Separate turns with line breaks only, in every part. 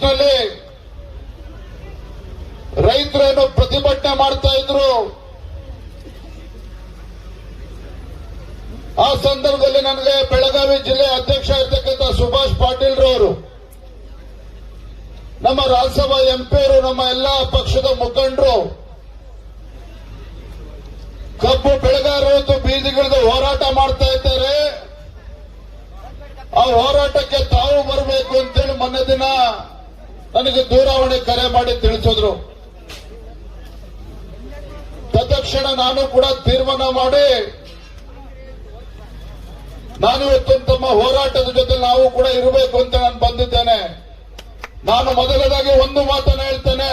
ನಲ್ಲಿ ರೈತರೇನು ಪ್ರತಿಭಟನೆ ಮಾಡ್ತಾ ಇದ್ರು. ಆ ಸಂದರ್ಭದಲ್ಲಿ ನನಗೆ ಬೆಳಗಾವಿ ಜಿಲ್ಲೆ ಅಧ್ಯಕ್ಷ ಇರ್ತಕ್ಕಂಥ ಸುಭಾಷ್ ಪಾಟೀಲ್ ರವರು, ನಮ್ಮ ರಾಜ್ಯಸಭಾ ಎಂಪಿಯರು, ನಮ್ಮ ಎಲ್ಲಾ ಪಕ್ಷದ ಮುಖಂಡರು ಕಬ್ಬು ಬೆಳೆಗಾರರು ಬೀದಿಗಿಳಿದು ಹೋರಾಟ ಮಾಡ್ತಾ ಇದ್ದಾರೆ. ಆ ಹೋರಾಟಕ್ಕೆ ತಾವು ಬರಬೇಕು ಅಂತೇಳಿ ಮೊನ್ನೆ ದಿನ ನನಗೆ ದೂರವಾಣಿ ಕರೆ ಮಾಡಿ ತಿಳಿಸಿದ್ರು. ತತ್ಕ್ಷಣ ನಾನು ಕೂಡ ತೀರ್ಮಾನ ಮಾಡಿ ನಾನು ಇವತ್ತು ತಮ್ಮ ಹೋರಾಟದ ಜೊತೆ ನಾವು ಕೂಡ ಇರಬೇಕು ಅಂತ ನಾನು ಬಂದಿದ್ದೇನೆ. ನಾನು ಮೊದಲದಾಗಿ ಒಂದು ಮಾತನ್ನು ಹೇಳ್ತೇನೆ.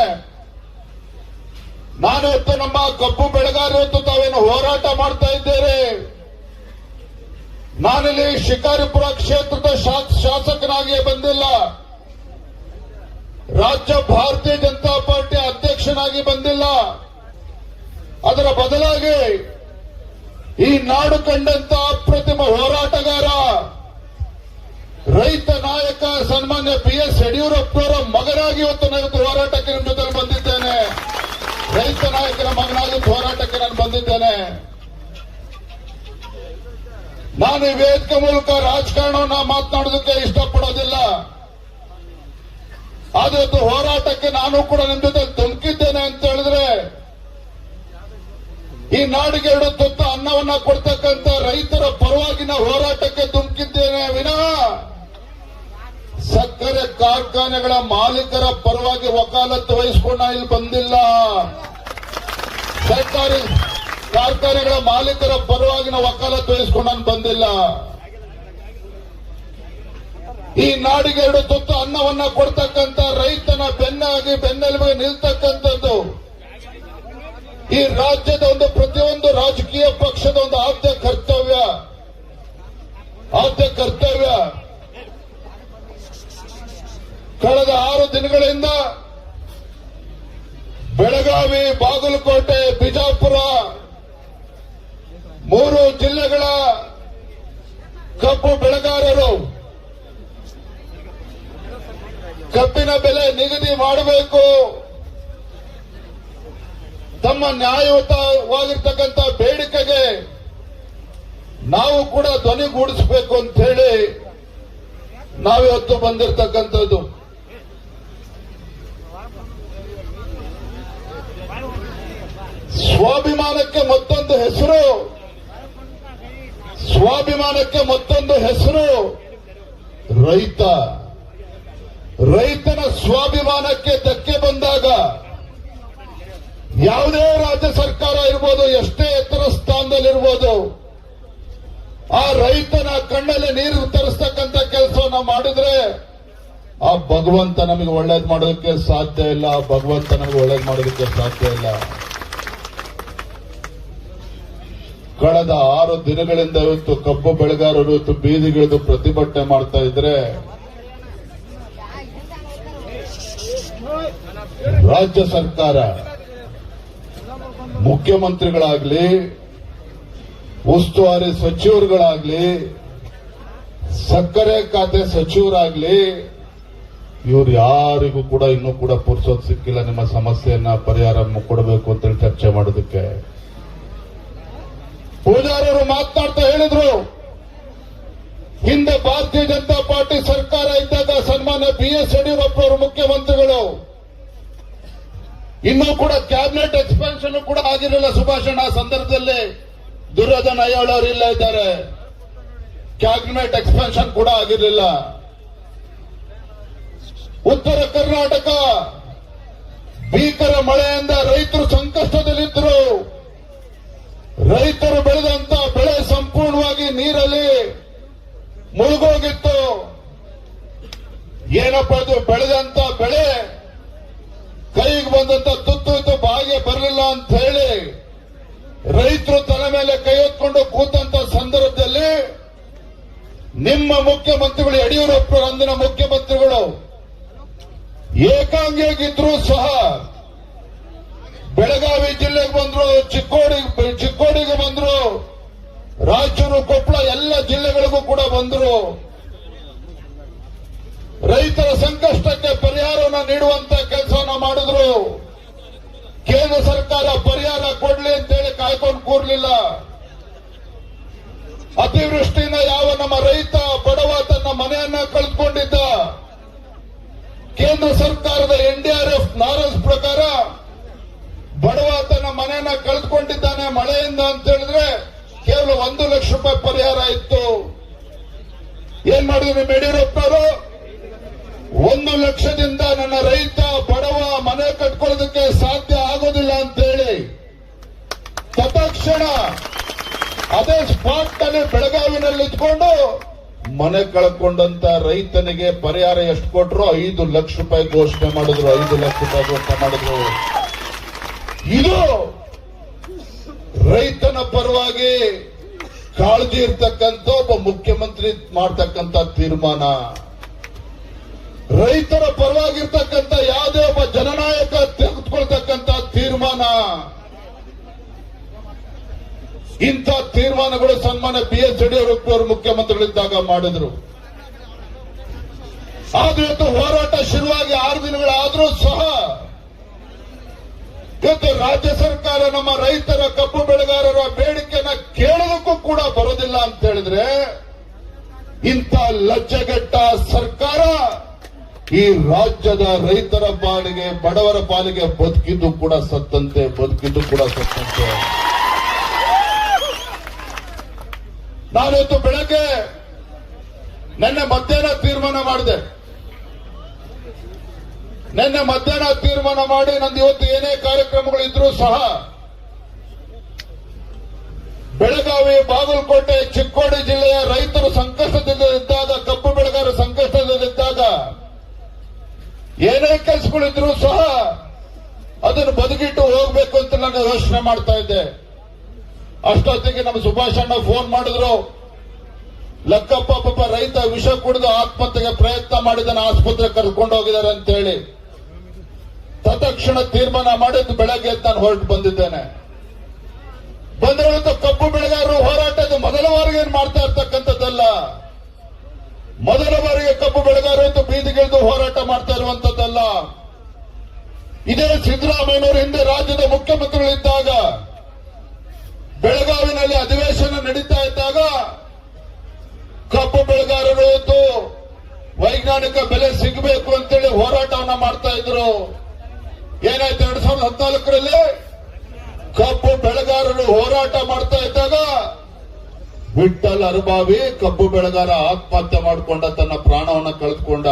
ನಾನು ಇವತ್ತು ನಮ್ಮ ಕಬ್ಬು ಬೆಳೆಗಾರರು ಇವತ್ತು ತಾವೇನು ಹೋರಾಟ ಮಾಡ್ತಾ ಇದ್ದೇವೆ. ನಾನಿಲ್ಲಿ ಶಿಕಾರಿಪುರ ಕ್ಷೇತ್ರದ ಶಾಸಕನಾಗಿ ಬಂದಿಲ್ಲ, ರಾಜ್ಯ ಭಾರತೀಯ ಜನತಾ ಪಾರ್ಟಿ ಅಧ್ಯಕ್ಷನಾಗಿ ಬಂದಿಲ್ಲ. ಅದರ ಬದಲಾಗಿ ಈ ನಾಡು ಕಂಡಂತ ಅಪ್ರತಿಮ ಹೋರಾಟಗಾರ, ರೈತ ನಾಯಕ ಸನ್ಮಾನ್ಯ BS ಯಡಿಯೂರಪ್ಪನವರ ಮಗನಾಗಿ ಇವತ್ತು ನಾನು ಹೋರಾಟಕ್ಕೆ ನಿಮ್ಮ ಜೊತೆ ಬಂದಿದ್ದೇನೆ. ರೈತ ನಾಯಕನ ಮಗನಾಗಿ ಹೋರಾಟಕ್ಕೆ ನಾನು ಬಂದಿದ್ದೇನೆ. ನಾನು ಈ ವೇದಿಕೆ ಮೂಲಕ ರಾಜಕಾರಣವನ್ನ ಮಾತನಾಡೋದಕ್ಕೆ ಇಷ್ಟಪಡೋದಿಲ್ಲ. ಆದ್ರೆ ಹೋರಾಟಕ್ಕೆ ನಾನು ಕೂಡ ನಿಮ್ಮ ಜೊತೆ ಧುಮುಕಿದ್ದೇನೆ ಅಂತ ಹೇಳಿದ್ರೆ, ಈ ನಾಡಿಗೆ 2 ತುತ್ತು ಅನ್ನವನ್ನ ಕೊಡ್ತಕ್ಕಂಥ ರೈತರ ಪರವಾಗಿನ ಹೋರಾಟಕ್ಕೆ ಧುಮುಕಿದ್ದೇನೆ ವಿನಃ ಸಕ್ಕರೆ ಕಾರ್ಖಾನೆಗಳ ಮಾಲೀಕರ ಪರವಾಗಿ ವಕಾಲತ್ತು ವಹಿಸಿಕೊಂಡ ಇಲ್ಲಿ ಬಂದಿಲ್ಲ. ಸರ್ಕಾರಿ ಕಾರ್ಖಾನೆಗಳ ಮಾಲೀಕರ ಪರವಾಗಿನ ವಕಾಲತ್ತು ವಹಿಸಿಕೊಂಡು ಬಂದಿಲ್ಲ. ಈ ನಾಡಿಗೆ 2 ತುತ್ತು ಅನ್ನವನ್ನ ಕೊಡ್ತಕ್ಕಂಥ ರೈತನ ಬೆನ್ನೆಲುಬಿಗೆ ನಿಲ್ತಕ್ಕಂಥದ್ದು ಈ ರಾಜ್ಯದ ಪ್ರತಿಯೊಂದು ರಾಜಕೀಯ ಪಕ್ಷದ ಒಂದು ಆದ್ಯ ಕರ್ತವ್ಯ. ಕಳೆದ 6 ದಿನಗಳಿಂದ ಬೆಳಗಾವಿ, ಬಾಗಲಕೋಟೆ, ಬಿಜಾಪುರ 3 ಜಿಲ್ಲೆಗಳ ಕಬ್ಬು ಬೆಳೆಗಾರರು ಕಬ್ಬಿನ ಬೆಲೆ ನಿಗದಿ ಮಾಡಬೇಕು, ತಮ್ಮ ನ್ಯಾಯಯುತವಾಗಿರ್ತಕ್ಕಂಥ ಬೇಡಿಕೆಗೆ ನಾವು ಕೂಡ ಧ್ವನಿಗೂಡಿಸಬೇಕು ಅಂತ ಹೇಳಿ ನಾವಿವತ್ತು ಬಂದಿರತಕ್ಕಂಥದ್ದು. ಸ್ವಾಭಿಮಾನಕ್ಕೆ ಮತ್ತೊಂದು ಹೆಸರು ರೈತ. ರೈತನ ಸ್ವಾಭಿಮಾನಕ್ಕೆ ಧಕ್ಕೆ ಬಂದಾಗ ಯಾವುದೇ ರಾಜ್ಯ ಸರ್ಕಾರ ಇರ್ಬೋದು, ಎಷ್ಟೇ ಎತ್ತರ ಸ್ಥಾನದಲ್ಲಿರ್ಬೋದು, ಆ ರೈತನ ಕಣ್ಣಲ್ಲಿ ನೀರು ತರಿಸ್ತಕ್ಕಂಥ ಕೆಲಸವನ್ನ ಮಾಡಿದ್ರೆ ಆ ಭಗವಂತ ನಮಗೆ ಒಳ್ಳೇದು ಮಾಡೋದಕ್ಕೆ ಸಾಧ್ಯ ಇಲ್ಲ. ಕಳೆದ 6 ದಿನಗಳಿಂದ ಇವತ್ತು ಕಬ್ಬು ಬೆಳೆಗಾರರು ಇವತ್ತು ಬೀದಿಗಿಳಿದು ಪ್ರತಿಭಟನೆ ಮಾಡ್ತಾ ಇದ್ರೆ, ರಾಜ್ಯ ಸರ್ಕಾರ, ಮುಖ್ಯಮಂತ್ರಿಗಳಾಗ್ಲಿ, ಉಸ್ತುವಾರಿ ಸಚಿವರುಗಳಾಗ್ಲಿ, ಸಕ್ಕರೆ ಖಾತೆ ಸಚಿವರಾಗ್ಲಿ, ಇವ್ರು ಯಾರಿಗೂ ಕೂಡ ಇನ್ನೂ ಕೂಡ ಪುರ್ಸೋತ್ ಸಿಕ್ಕಿಲ್ಲ ನಿಮ್ಮ ಸಮಸ್ಯೆಯನ್ನ ಪರಿಹಾರ ಕೊಡಬೇಕು ಅಂತೇಳಿ ಚರ್ಚೆ ಮಾಡೋದಕ್ಕೆ. ಪೂಜಾರರು ಮಾತನಾಡ್ತಾ ಹೇಳಿದ್ರು, ಹಿಂದೆ ಭಾರತೀಯ ಜನತಾ ಪಾರ್ಟಿ ಸರ್ಕಾರ ಇದ್ದಾಗ ಸನ್ಮಾನ್ಯ BS ಯಡಿಯೂರಪ್ಪನವರು ಮುಖ್ಯಮಂತ್ರಿಗಳು, ಇನ್ನೂ ಕೂಡ ಕ್ಯಾಬಿನೆಟ್ ಎಕ್ಸ್ಪಾನ್ಷನ್ ಕೂಡ ಆಗಿರಲಿಲ್ಲ. ಸುಭಾಷಣ ಸಂದರ್ಭದಲ್ಲಿ ದುರ್ಯೋಧನ ಅಯ್ಯಾಳ್ ಅವರು ಇಲ್ಲ ಇದ್ದಾರೆ, ಕ್ಯಾಬಿನೆಟ್ ಎಕ್ಸ್ಪಾನ್ಷನ್ ಕೂಡ ಆಗಿರಲಿಲ್ಲ. ಉತ್ತರ ಕರ್ನಾಟಕ ಭೀಕರ ಮಳೆಯಿಂದ ರೈತರು ಸಂಕಷ್ಟದಲ್ಲಿದ್ದರು. ರೈತರು ಬೆಳೆದಂತ ಬೆಳೆ ಸಂಪೂರ್ಣವಾಗಿ ನೀರಲ್ಲಿ ಮುಳುಗೋಗಿತ್ತು. ಏನಪ್ಪ ಇದು, ಬೆಳೆದಂತ ಬೆಳೆ ಕೈಗೆ ಬಂದಂತ ತುತ್ತು ಬಾಯಿಗೆ ಬರಲಿಲ್ಲ ಅಂತ ಹೇಳಿ ರೈತರು ತಲೆ ಮೇಲೆ ಕೈ ಹೊತ್ಕೊಂಡು ಕೂತಂತ ಸಂದರ್ಭದಲ್ಲಿ ನಿಮ್ಮ ಮುಖ್ಯಮಂತ್ರಿಗಳು, ಯಡಿಯೂರಪ್ಪರು ಅಂದಿನ ಮುಖ್ಯಮಂತ್ರಿಗಳು ಏಕಾಂಗಿಯಾಗಿದ್ರು ಸಹ ಬೆಳಗಾವಿ ಜಿಲ್ಲೆಗೆ ಬಂದ್ರು, ಚಿಕ್ಕೋಡಿಗೆ ಬಂದ್ರು, ರಾಯಚೂರು, ಕೊಪ್ಪಳ ಎಲ್ಲ ಜಿಲ್ಲೆಗಳಿಗೂ ಕೂಡ ಬಂದ್ರು. ರೈತರ ಸಂಕಷ್ಟಕ್ಕೆ ಪರಿಹಾರವನ್ನು ನೀಡುವಂತ ಕೆಲಸವನ್ನ ಮಾಡಿದ್ರು. ಕೇಂದ್ರ ಸರ್ಕಾರ ಪರಿಹಾರ ಕೊಡ್ಲಿ ಅಂತೇಳಿ ಕಾಯ್ಕೊಂಡು ಕೂರ್ಲಿಲ್ಲ. ಅತಿವೃಷ್ಟಿಯಿಂದ ಯಾವ ನಮ್ಮ ರೈತ ಬಡವ ತನ್ನ ಮನೆಯನ್ನ ಕಳೆದುಕೊಂಡಿದ್ದ, ಕೇಂದ್ರ ಸರ್ಕಾರದ NDRF ನಾರಸ್ ಪ್ರಕಾರ ಬಡವ ತನ್ನ ಮನೆಯನ್ನ ಕಳೆದುಕೊಂಡಿದ್ದಾನೆ ಮಳೆಯಿಂದ ಅಂತ ಹೇಳಿದ್ರೆ ಕೇವಲ 1 ಲಕ್ಷ ರೂಪಾಯಿ ಪರಿಹಾರ ಇತ್ತು. ಏನ್ ಮಾಡಿದ್ರು ಯಡಿಯೂರಪ್ಪನವರು? 1 ಲಕ್ಷದಿಂದ ನನ್ನ ರೈತ ಬಡವ ಮನೆ ಕಟ್ಕೊಳ್ಳೋದಕ್ಕೆ ಸಾಧ್ಯ ಆಗೋದಿಲ್ಲ ಅಂತ ಹೇಳಿ ತತ್ಕ್ಷಣ ಅದೇ ಸ್ಪಾಟ್ ನಲ್ಲಿ ಬೆಳಗಾವಿನಲ್ಲಿ ಇದ್ಕೊಂಡು ಮನೆ ಕಳ್ಕೊಂಡಂತ ರೈತನಿಗೆ ಪರಿಹಾರ ಎಷ್ಟು ಕೊಟ್ಟರು? 5 ಲಕ್ಷ ರೂಪಾಯಿ ಘೋಷಣೆ ಮಾಡಿದ್ರು. 5 ಲಕ್ಷ ರೂಪಾಯಿ ಘೋಷಣೆ ಮಾಡಿದ್ರು. ಇದು ರೈತನ ಪರವಾಗಿ ಕಾಳಜಿ ಇರ್ತಕ್ಕಂಥ ಒಬ್ಬ ಮುಖ್ಯಮಂತ್ರಿ ಮಾಡ್ತಕ್ಕಂಥ ತೀರ್ಮಾನ. ರೈತರ ಪರವಾಗಿರ್ತಕ್ಕಂಥ ಯಾವುದೇ ಒಬ್ಬ ಜನನಾಯಕ ತೆಗೆದುಕೊಳ್ತಕ್ಕಂಥ ತೀರ್ಮಾನ. ಇಂಥ ತೀರ್ಮಾನಗಳು ಸನ್ಮಾನ್ಯ BS ಯಡಿಯೂರಪ್ಪ ಅವರು ಮುಖ್ಯಮಂತ್ರಿಗಳಿದ್ದಾಗ ಮಾಡಿದ್ರು. ಆದ್ರೆ ಇವತ್ತು ಹೋರಾಟ ಶುರುವಾಗಿ 6 ದಿನಗಳಾದ್ರೂ ಸಹ ಇವತ್ತು ರಾಜ್ಯ ಸರ್ಕಾರ ನಮ್ಮ ರೈತರ ಕಬ್ಬು ಬೆಳೆಗಾರರ ಬೇಡಿಕೆಯನ್ನ ಕೇಳೋದಕ್ಕೂ ಕೂಡ ಬರೋದಿಲ್ಲ ಅಂತ ಹೇಳಿದ್ರೆ ಇಂಥ ಲಜ್ಜೆಗೆಟ್ಟ ಸರ್ಕಾರ ಈ ರಾಜ್ಯದ ರೈತರ ಪಾಲಿಗೆ ಬಡವರ ಪಾಲಿಗೆ ಬದುಕಿದ್ದು ಕೂಡ ಸತ್ತಂತೆ. ನಾನಿವತ್ತು ಬೆಳಗ್ಗೆ ನಿನ್ನೆ ಮಧ್ಯಾಹ್ನ ತೀರ್ಮಾನ ಮಾಡಿದೆ. ನಂದು ಇವತ್ತು ಏನೇ ಕಾರ್ಯಕ್ರಮಗಳಿದ್ರೂ ಸಹ ಬೆಳಗಾವಿ, ಬಾಗಲಕೋಟೆ, ಚಿಕ್ಕೋಡಿ ಜಿಲ್ಲೆಯ ರೈತರು ಸಂಕಷ್ಟದಲ್ಲಿದ್ದಾಗ, ಕಬ್ಬು ಬೆಳೆಗಾರರ ಸಂಕಷ್ಟದಲ್ಲಿದ್ದಾಗ ಏನೇ ಕೆಲಸಗಳಿದ್ರೂ ಸಹ ಅದನ್ನು ಬದುಕಿಟ್ಟು ಹೋಗ್ಬೇಕು ಅಂತ ನಾನು ಯೋಚನೆ ಮಾಡ್ತಾ ಇದ್ದೆ. ಅಷ್ಟೊತ್ತಿಗೆ ನಮ್ಮ ಸುಭಾಷ್ ಅಣ್ಣ ಫೋನ್ ಮಾಡಿದ್ರು. ಲಕ್ಕಪ್ಪ ಪಾಪ ರೈತ ವಿಷ ಕುಡಿದು ಆತ್ಮಹತ್ಯೆಗೆ ಪ್ರಯತ್ನ ಮಾಡಿದ್ದಾನೆ, ಆಸ್ಪತ್ರೆ ಕರ್ಕೊಂಡು ಹೋಗಿದ್ದಾರೆ ಅಂತ ಹೇಳಿ ತತ್ಕ್ಷಣ ತೀರ್ಮಾನ ಮಾಡಿದ್ದು ಬೆಳಗ್ಗೆ ನಾನು ಹೊರಟು ಬಂದಿದ್ದೇನೆ. ಬಂದಿರುವಂತ ಕಬ್ಬು ಬೆಳೆಗಾರರು ಹೋರಾಟದ ಮೊದಲ ಬಾರಿಗೆ ಏನ್ ಮಾಡ್ತಾ ಇರ್ತಕ್ಕಂಥದ್ದಲ್ಲ. ಮೊದಲ ಬಾರಿಗೆ ಕಬ್ಬು ಬೆಳೆಗಾರರು ಬೀದಿಗಿಳಿದು ಹೋರಾಟ ಮಾಡ್ತಾ ಇರುವಂತದ್ದಲ್ಲ. ಇದೇ ಸಿದ್ದರಾಮಯ್ಯನವರು ಹಿಂದೆ ರಾಜ್ಯದ ಮುಖ್ಯಮಂತ್ರಿಗಳಿದ್ದಾಗ ಬೆಳಗಾವಿನಲ್ಲಿ ಅಧಿವೇಶನ ನಡೀತಾ ಇದ್ದಾಗ ಕಬ್ಬು ಬೆಳೆಗಾರರು ಇವತ್ತು ವೈಜ್ಞಾನಿಕ ಬೆಲೆ ಸಿಗಬೇಕು ಅಂತೇಳಿ ಹೋರಾಟವನ್ನ ಮಾಡ್ತಾ ಇದ್ರು. ಏನಾಯ್ತು? 2014ರಲ್ಲಿ ಕಬ್ಬು ಬೆಳೆಗಾರರು ಹೋರಾಟ ಮಾಡ್ತಾ ಇದ್ದಾಗ ವಿಠ್ಠಲ್ ಅರಬಾವಿ ಕಬ್ಬು ಬೆಳೆಗಾರ ಆತ್ಮಹತ್ಯೆ ಮಾಡಿಕೊಂಡ, ತನ್ನ ಪ್ರಾಣವನ್ನ ಕಳೆದುಕೊಂಡ.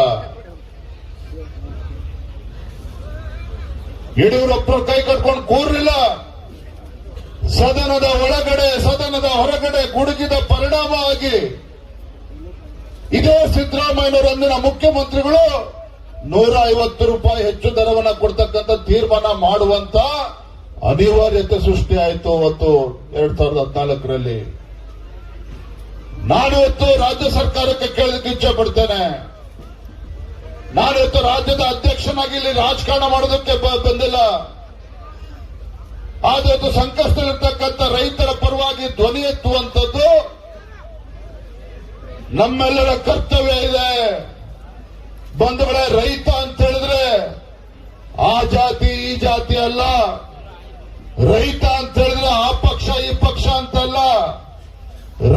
ಯಡಿಯೂರಪ್ಪರು ಕೈ ಕಟ್ಕೊಂಡು ಕೂರ್ಲಿಲ್ಲ. ಸದನದ ಒಳಗಡೆ ಸದನದ ಹೊರಗಡೆ ಗುಡುಗಿದ ಪರಿಣಾಮವಾಗಿ ಇದೇ ಸಿದ್ದರಾಮಯ್ಯನವರು ಅಂದಿನ ಮುಖ್ಯಮಂತ್ರಿಗಳು 150 ರೂಪಾಯಿ ಹೆಚ್ಚು ದರವನ್ನು ಕೊಡ್ತಕ್ಕಂಥ ತೀರ್ಮಾನ ಮಾಡುವಂತ ಅನಿವಾರ್ಯತೆ ಸೃಷ್ಟಿ ಆಯಿತು ಅವತ್ತು 2014ರಲ್ಲಿ. ನಾನಿವತ್ತು ರಾಜ್ಯ ಸರ್ಕಾರಕ್ಕೆ ಕೇಳಲಿಕ್ಕೆ ಇಚ್ಛೆ ಪಡ್ತೇನೆ. ನಾನಿವತ್ತು ರಾಜ್ಯದ ಅಧ್ಯಕ್ಷನಾಗಿ ಇಲ್ಲಿ ರಾಜಕಾರಣ ಮಾಡೋದಕ್ಕೆ ಬಂದಿಲ್ಲ. ಆದ್ರೆ ಸಂಕಷ್ಟದಲ್ಲಿರ್ತಕ್ಕಂಥ ರೈತರ ಪರವಾಗಿ ಧ್ವನಿ ಎತ್ತುವಂಥದ್ದು ನಮ್ಮೆಲ್ಲರ ಕರ್ತವ್ಯ ಇದೆ. ಬಂಧುಗಳೇ, ರೈತ ಅಂತ ಹೇಳಿದ್ರೆ ಆ ಜಾತಿ ಈ ಜಾತಿ ಅಲ್ಲ. ರೈತ ಅಂತ ಹೇಳಿದ್ರೆ ಆ ಪಕ್ಷ ಈ ಪಕ್ಷ ಅಂತಲ್ಲ.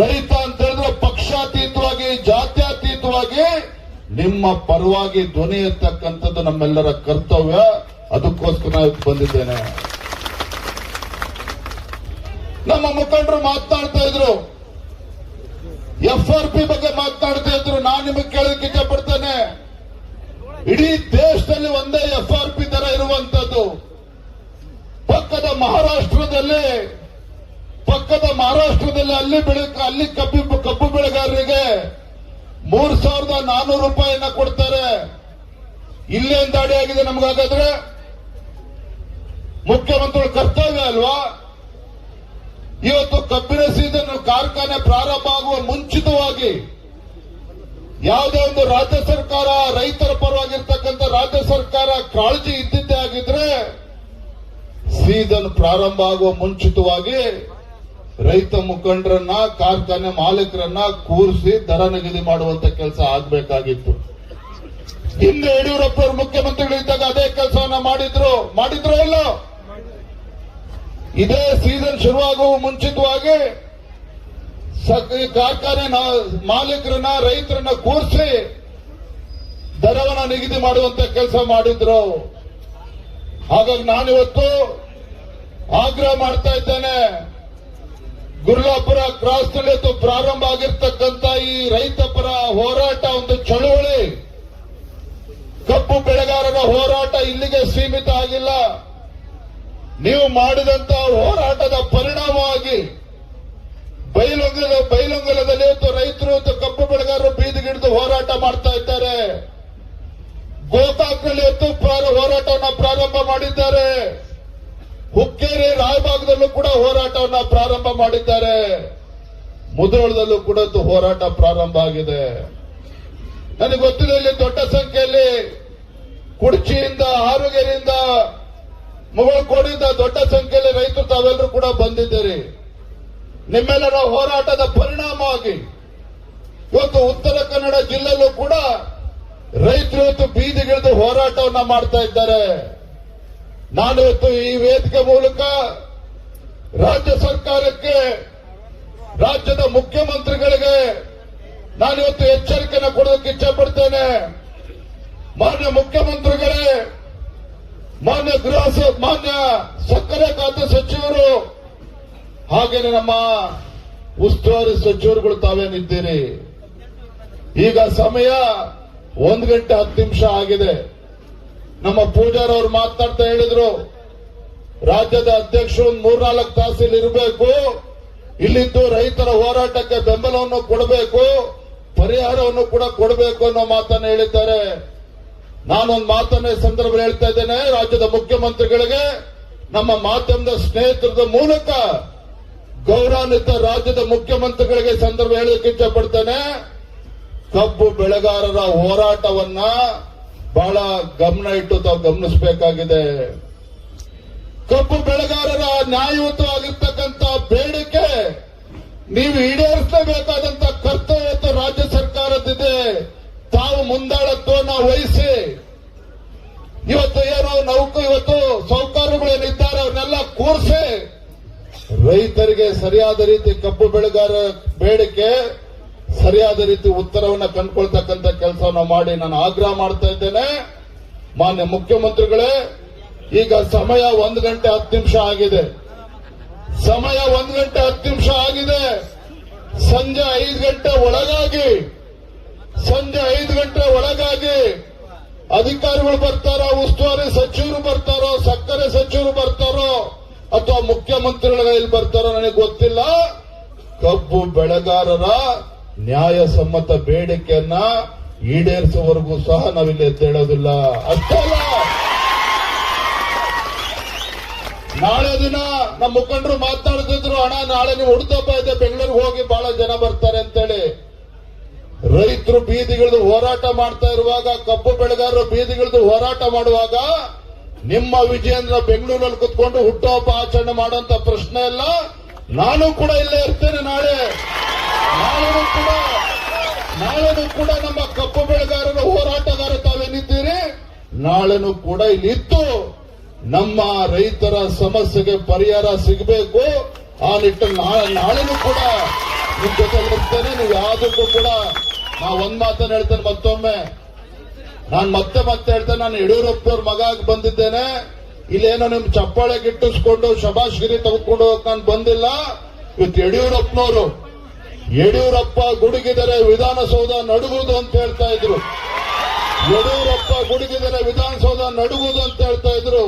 ರೈತ ಅಂತ ಹೇಳಿದ್ರೆ ಪಕ್ಷಾತೀತವಾಗಿ ಜಾತ್ಯತೀತವಾಗಿ ನಿಮ್ಮ ಪರವಾಗಿ ಧ್ವನಿ ಎತ್ತಕ್ಕಂಥದ್ದು ನಮ್ಮೆಲ್ಲರ ಕರ್ತವ್ಯ. ಅದಕ್ಕೋಸ್ಕರ ನಾನು ಬಂದಿದ್ದೇನೆ. ನಮ್ಮ ಮುಖಂಡರು ಮಾತನಾಡ್ತಾ ಇದ್ರು, FRP ಬಗ್ಗೆ ಮಾತನಾಡ್ತಾ ಇದ್ರು. ನಾನು ನಿಮಗೆ ಕೇಳೋದಕ್ಕೆ ಇಷ್ಟಪಡ್ತೇನೆ. ಇಡೀ ದೇಶದಲ್ಲಿ ಒಂದೇ FRP ದರ ಇರುವಂತದ್ದು. ಪಕ್ಕದ ಮಹಾರಾಷ್ಟ್ರದಲ್ಲಿ ಅಲ್ಲಿ ಕಬ್ಬು ಬೆಳೆಗಾರರಿಗೆ 3,400 ರೂಪಾಯಿಯನ್ನ ಕೊಡ್ತಾರೆ. ಇಲ್ಲೇನ್ ದಾಳಿ ಆಗಿದೆ ನಮಗಾಗಾದ್ರೆ? ಮುಖ್ಯಮಂತ್ರಿಗಳ ಕರ್ತವ್ಯ ಅಲ್ವಾ? ಇವತ್ತು ಕಬ್ಬಿನ ಸೀಸನ್ ಕಾರ್ಖಾನೆ ಪ್ರಾರಂಭ ಆಗುವ ಮುಂಚಿತವಾಗಿ ಯಾವುದೇ ಒಂದು ರಾಜ್ಯ ಸರ್ಕಾರ, ರೈತರ ಪರವಾಗಿರ್ತಕ್ಕಂಥ ರಾಜ್ಯ ಸರ್ಕಾರ ಕಾಳಜಿ ಇದ್ದಿದ್ದೇ ಆಗಿದ್ರೆ ಸೀಸನ್ ಪ್ರಾರಂಭ ಆಗುವ ಮುಂಚಿತವಾಗಿ ರೈತ ಮುಖಂಡರನ್ನ, ಕಾರ್ಖಾನೆ ಮಾಲೀಕರನ್ನ ಕೂರಿಸಿ ದರ ನಿಗದಿ ಮಾಡುವಂತ ಕೆಲಸ ಆಗಬೇಕಾಗಿತ್ತು. ಹಿಂದೆ ಯಡಿಯೂರಪ್ಪ ಅವರು ಮುಖ್ಯಮಂತ್ರಿಗಳಿದ್ದಾಗ ಅದೇ ಕೆಲಸವನ್ನ ಮಾಡಿದ್ರು ಇಲ್ಲ. ಇದೇ ಸೀಸನ್ ಶುರುವಾಗುವ ಮುಂಚಿತವಾಗಿ ಕಾರ್ಖಾನೆ ಮಾಲೀಕರನ್ನ ರೈತರನ್ನ ಕೂರಿಸಿ ದರವನ್ನ ನಿಗದಿ ಮಾಡುವಂತ ಕೆಲಸ ಮಾಡಿದ್ರು. ಹಾಗಾಗಿ ನಾನಿವತ್ತು ಆಗ್ರಹ ಮಾಡ್ತಾ ಇದ್ದೇನೆ, ಗುರ್ಲಾಪುರ ಕ್ರಾಸ್ ನಲ್ಲಿ ಪ್ರಾರಂಭ ಆಗಿರ್ತಕ್ಕಂಥ ಈ ರೈತ ಪರ ಹೋರಾಟ ಒಂದು ಚಳುವಳಿ, ಕಬ್ಬು ಬೆಳೆಗಾರರ ಹೋರಾಟ ಇಲ್ಲಿಗೆ ಸೀಮಿತ ಆಗಿಲ್ಲ. ನೀವು ಮಾಡಿದಂತ ಹೋರಾಟದ ಪರಿಣಾಮವಾಗಿ ಬೈಲೊಂಗಲದಲ್ಲಿ ರೈತರು ಕಬ್ಬು ಬೆಳೆಗಾರರು ಬೀದಿಗಿಳಿದು ಹೋರಾಟ ಮಾಡ್ತಾ ಇದ್ದಾರೆ. ಗೋಕಾಕ್ನಲ್ಲಿ ಹೋರಾಟವನ್ನು ಪ್ರಾರಂಭ ಮಾಡಿದ್ದಾರೆ. ಹುಕ್ಕೇರಿ ರಾಯಬಾಗದಲ್ಲೂ ಕೂಡ ಹೋರಾಟವನ್ನು ಪ್ರಾರಂಭ ಮಾಡಿದ್ದಾರೆ. ಮುಧೋಳದಲ್ಲೂ ಕೂಡ ಹೋರಾಟ ಪ್ರಾರಂಭ ಆಗಿದೆ. ನನಗೆ ಗೊತ್ತಿದೆ, ಇಲ್ಲಿ ದೊಡ್ಡ ಸಂಖ್ಯೆಯಲ್ಲಿ ಕುಡ್ಚಿಯಿಂದ, ಹಾರುಗೆರೆಯಿಂದ, ಮುಗಳಕೋಡಿಂದ ದೊಡ್ಡ ಸಂಖ್ಯೆಯಲ್ಲಿ ರೈತರು ತಾವೆಲ್ಲರೂ ಕೂಡ ಬಂದಿದ್ದೀರಿ. ನಿಮ್ಮೆಲ್ಲರ ಹೋರಾಟದ ಪರಿಣಾಮವಾಗಿ ಇವತ್ತು ಉತ್ತರ ಕನ್ನಡ ಜಿಲ್ಲೆಯಲ್ಲೂ ಕೂಡ ರೈತರು ಇವತ್ತು ಬೀದಿಗಿಳಿದು ಹೋರಾಟವನ್ನ ಮಾಡ್ತಾ ಇದ್ದಾರೆ. ನಾನಿವತ್ತು ಈ ವೇದಿಕೆ ಮೂಲಕ ರಾಜ್ಯ ಸರ್ಕಾರಕ್ಕೆ, ರಾಜ್ಯದ ಮುಖ್ಯಮಂತ್ರಿಗಳಿಗೆ ನಾನಿವತ್ತು ಎಚ್ಚರಿಕೆಯನ್ನು ಕೊಡೋದಕ್ಕೆ ಇಚ್ಛಪಡ್ತೇನೆ. ಮಾನ್ಯ ಮುಖ್ಯಮಂತ್ರಿಗಳೇ, ಮಾನ್ಯ ಸಕ್ಕರೆ ಖಾತೆ ಸಚಿವರು, ಹಾಗೇನೆ ನಮ್ಮ ಉಸ್ತುವಾರಿ ಸಚಿವರುಗಳು ತಾವೇನಿದ್ದೀರಿ. ಈಗ ಸಮಯ 1 ಗಂಟೆ 10 ನಿಮಿಷ ಆಗಿದೆ. ನಮ್ಮ ಪೂಜಾರ್ ಅವರು ಮಾತನಾಡ್ತಾ ಹೇಳಿದ್ರು, ರಾಜ್ಯದ ಅಧ್ಯಕ್ಷರು 3-4 ತಾಸು ಇಲ್ಲಿ ಇರಬೇಕು, ಇಲ್ಲಿದ್ದು ರೈತರ ಹೋರಾಟಕ್ಕೆ ಬೆಂಬಲವನ್ನು ಕೊಡಬೇಕು, ಪರಿಹಾರವನ್ನು ಕೂಡ ಕೊಡಬೇಕು ಅನ್ನೋ ಮಾತನ್ನು ಹೇಳಿದ್ದಾರೆ. ನಾನೊಂದು ಮಾತನ್ನ ಈ ಸಂದರ್ಭದಲ್ಲಿ ಹೇಳ್ತಾ ಇದ್ದೇನೆ, ರಾಜ್ಯದ ಮುಖ್ಯಮಂತ್ರಿಗಳಿಗೆ, ನಮ್ಮ ಮಾಧ್ಯಮದ ಸ್ನೇಹಿತರದ ಮೂಲಕ ಗೌರವಾನ್ವಿತ ರಾಜ್ಯದ ಮುಖ್ಯಮಂತ್ರಿಗಳಿಗೆ ಸಂದರ್ಭ ಹೇಳೋಕೆ ಇಚ್ಛಪಡ್ತೇನೆ. ಕಬ್ಬು ಬೆಳೆಗಾರರ ಹೋರಾಟವನ್ನ ಬಹಳ ಗಮನ ಇಟ್ಟು ತಾವು ಗಮನಿಸಬೇಕಾಗಿದೆ. ಕಬ್ಬು ಬೆಳೆಗಾರರ ನ್ಯಾಯಯುತವಾಗಿರ್ತಕ್ಕಂಥ ಬೇಡಿಕೆ ನೀವು ಈಡೇರಿಸಲೇಬೇಕಾದಂತ ಕರ್ತವ್ಯ ರಾಜ್ಯ ಸರ್ಕಾರದಿದೆ. ತಾವು ಮುಂದಾಳತ್ವವನ್ನು ವಹಿಸಿ ಇವತ್ತು ಇವತ್ತು ಸೌಕರ್ಯಗಳೇನಿದ್ದಾರೆ ಅವನ್ನೆಲ್ಲ ಕೂರಿಸಿ ರೈತರಿಗೆ ಸರಿಯಾದ ರೀತಿ ಕಬ್ಬು ಬೆಳೆಗಾರ ಬೇಡಿಕೆ ಸರಿಯಾದ ರೀತಿ ಉತ್ತರವನ್ನು ಕಂಡುಕೊಳ್ತಕ್ಕಂಥ ಕೆಲಸವನ್ನು ಮಾಡಿ ನಾನು ಆಗ್ರಹ ಮಾಡ್ತಾ ಇದ್ದೇನೆ. ಮಾನ್ಯ ಮುಖ್ಯಮಂತ್ರಿಗಳೇ, ಈಗ ಸಮಯ 1 ಗಂಟೆ 10 ನಿಮಿಷ ಆಗಿದೆ. ಸಮಯ 1 ಗಂಟೆ 10 ನಿಮಿಷ ಆಗಿದೆ. ಸಂಜೆ 5 ಗಂಟೆ ಒಳಗಾಗಿ ಅಧಿಕಾರಿಗಳು ಬರ್ತಾರೋ, ಉಸ್ತುವಾರಿ ಸಚಿವರು ಬರ್ತಾರೋ, ಸಕ್ಕರೆ ಸಚಿವರು ಬರ್ತಾರೋ ಅಥವಾ ಮುಖ್ಯಮಂತ್ರಿಗಳು ಇಲ್ಲಿ ಬರ್ತಾರೋ ನನಗೆ ಗೊತ್ತಿಲ್ಲ. ಕಬ್ಬು ಬೆಳೆಗಾರರ ನ್ಯಾಯಸಮ್ಮತ ಬೇಡಿಕೆಯನ್ನ ಈಡೇರಿಸುವವರೆಗೂ ಸಹ ನಾವಿಲ್ಲಿ ಎದ್ದೇಳೋದಿಲ್ಲ. ಅಷ್ಟೇ ಅಲ್ಲ, ನಾಳೆ ದಿನ ನಮ್ಮ ಮುಖಂಡರು ಮಾತನಾಡ್ತಿದ್ರು, ಅಣ್ಣ ನಾಳೆ ನೀವು ಹುಡುತಪ್ಪ ಇದೆ ಬೆಂಗಳೂರಿಗೆ ಹೋಗಿ ಬಹಳ ಜನ ಬರ್ತಾರೆ ಅಂತೇಳಿ. ರೈತರು ಬೀದಿಗಿಳಿದು ಹೋರಾಟ ಮಾಡ್ತಾ ಇರುವಾಗ, ಕಬ್ಬು ಬೆಳೆಗಾರರು ಬೀದಿಗಿಳಿದು ಹೋರಾಟ ಮಾಡುವಾಗ ನಿಮ್ಮ ವಿಜಯೇಂದ್ರ ಬೆಂಗಳೂರಲ್ಲಿ ಕುತ್ಕೊಂಡು ಹುಟ್ಟುಹಬ್ಬ ಆಚರಣೆ ಮಾಡುವಂತ ಪ್ರಶ್ನೆ ಇಲ್ಲ. ನಾನು ಕೂಡ ಇಲ್ಲೇ ಇರ್ತೇನೆ. ನಾಳೆನೂ ಕೂಡ ನಮ್ಮ ಕಬ್ಬು ಬೆಳೆಗಾರರ ಹೋರಾಟಗಾರ ತಾವೇನಿದ್ದೀರಿ, ನಾಳೆನೂ ಕೂಡ ಇಲ್ಲಿ ಇದ್ದು ನಮ್ಮ ರೈತರ ಸಮಸ್ಯೆಗೆ ಪರಿಹಾರ ಸಿಗಬೇಕು. ಆ ನಿಟ್ಟಿನಲ್ಲಿ ನಾಳೆನೂ ಕೂಡ ನಿಮ್ ಜೊತೆ ಇರ್ತೇನೆ. ನೀವು ಯಾವುದಕ್ಕೂ ಕೂಡ ನಾ ಒಂದ್ ಮಾತನ್ನು ಹೇಳ್ತೇನೆ, ಮತ್ತೊಮ್ಮೆ ನಾನು ಮತ್ತೆ ಹೇಳ್ತೇನೆ, ನಾನು ಯಡಿಯೂರಪ್ಪನವ್ರ ಮಗ ಆಗಿ ಬಂದಿದ್ದೇನೆ. ಇಲ್ಲೇನೋ ನಿಮ್ ಚಪ್ಪಾಳೆ ಗಿಟ್ಟಿಸ್ಕೊಂಡು ಶಬಾಷ್ಗಿರಿ ತೆಗೆದುಕೊಂಡು ಹೋಗಕ್ ನಾನು ಬಂದಿಲ್ಲ. ಇವತ್ತು ಯಡಿಯೂರಪ್ಪ ಗುಡುಗಿದರೆ ವಿಧಾನಸೌಧ ನಡುಗುವುದು ಅಂತ ಹೇಳ್ತಾ ಇದ್ರು. ಯಡಿಯೂರಪ್ಪ ಗುಡುಗಿದರೆ ವಿಧಾನಸೌಧ ನಡುಗುವುದು ಅಂತ ಹೇಳ್ತಾ ಇದ್ರು.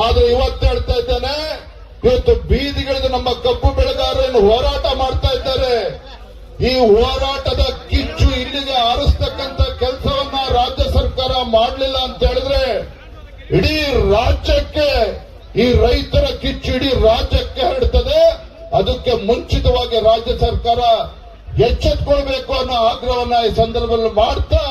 ಆದ್ರೆ ಇವತ್ತು ಹೇಳ್ತಾ ಇದ್ದೇನೆ, ಇವತ್ತು ಬೀದಿಗಿಳಿದು ನಮ್ಮ ಕಬ್ಬು ಬೆಳೆಗಾರರನ್ನು ಹೋರಾಟ ಮಾಡ್ತಾ ಇದ್ದಾರೆ. ಈ ಹೋರಾಟದ ಕಿಚ್ಚು ಇಲ್ಲಿಗೆ ಆರಿಸ್ತಕ್ಕಂಥ ಕೆಲಸವನ್ನ ರಾಜ್ಯ ಸರ್ಕಾರ ಮಾಡಲಿಲ್ಲ ಅಂತ ಹೇಳಿದ್ರೆ ಇಡೀ ರಾಜ್ಯಕ್ಕೆ, ಈ ರೈತರ ಕಿಚ್ಚು ಇಡೀ ರಾಜ್ಯಕ್ಕೆ ಹರಡ್ತದೆ. ಅದಕ್ಕೆ ಮುಂಚಿತವಾಗಿ ರಾಜ್ಯ ಸರ್ಕಾರ ಎಚ್ಚೆತ್ತುಕೊಳ್ಬೇಕು ಅನ್ನೋ ಆಗ್ರಹವನ್ನ ಈ ಸಂದರ್ಭದಲ್ಲಿ ಮಾಡ್ತಾ